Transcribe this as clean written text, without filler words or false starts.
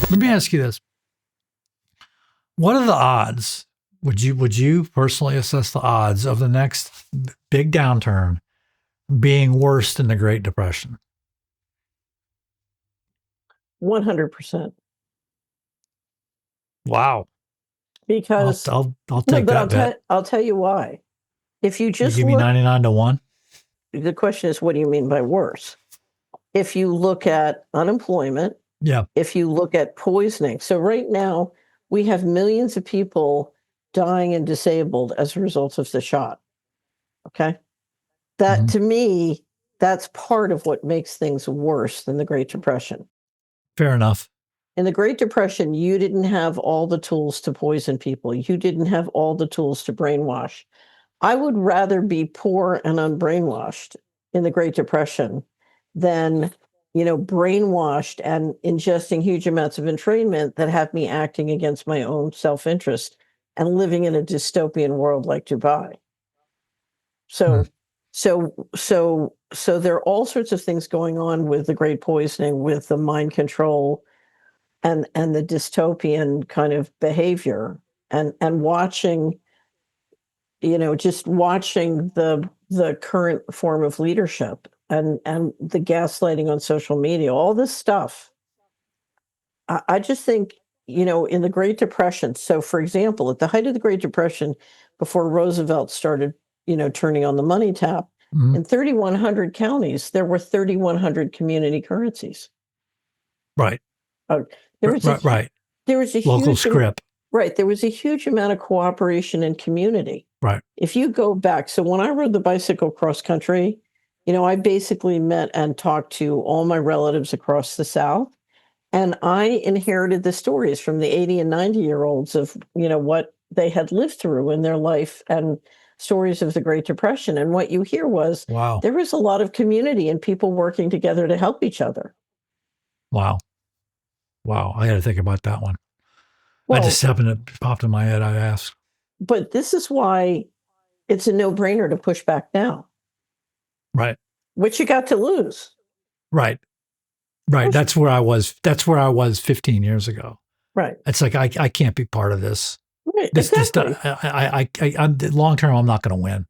Let me ask you this. What are the odds? Would you personally assess the odds of the next big downturn being worse than the Great Depression? 100%. Wow. Because I'll no, take but that bet. I'll tell you why. If you You just give me look, 99-1. the question is, what do you mean by worse? If you look at unemployment, Yeah. if you look at poisoning. So right now, we have millions of people dying and disabled as a result of the shot. Okay. That to me, that's part of what makes things worse than the Great Depression. Fair enough. In the Great Depression, you didn't have all the tools to poison people. You didn't have all the tools to brainwash. I would rather be poor and unbrainwashed in the Great Depression than, brainwashed and ingesting huge amounts of entrainment that have me acting against my own self-interest and living in a dystopian world like Dubai. So, so there are all sorts of things going on with the Great Poisoning, with the mind control, and the dystopian kind of behavior, and watching, just watching the current form of leadership and the gaslighting on social media, all this stuff. I just think, in the Great Depression. So, for example, at the height of the Great Depression, before Roosevelt started, turning on the money tap, in 3,100 counties, there were 3,100 community currencies. Right. There was There was a local huge script. Right. There was a huge amount of cooperation and community. Right. If you go back, so when I rode the bicycle cross country, I basically met and talked to all my relatives across the South. And I inherited the stories from the 80 and 90-year-olds of, what they had lived through in their life, and stories of the Great Depression. And what you hear was, wow, there was a lot of community and people working together to help each other. Wow. I got to think about that one. Well, I just happened to popped in my head. I asked. But this is why it's a no-brainer to push back now. Right. What you got to lose? Right. That's where I was. That's where I was 15 years ago. Right. It's like I can't be part of this. Right. This Exactly. I'm long term. I'm not going to win.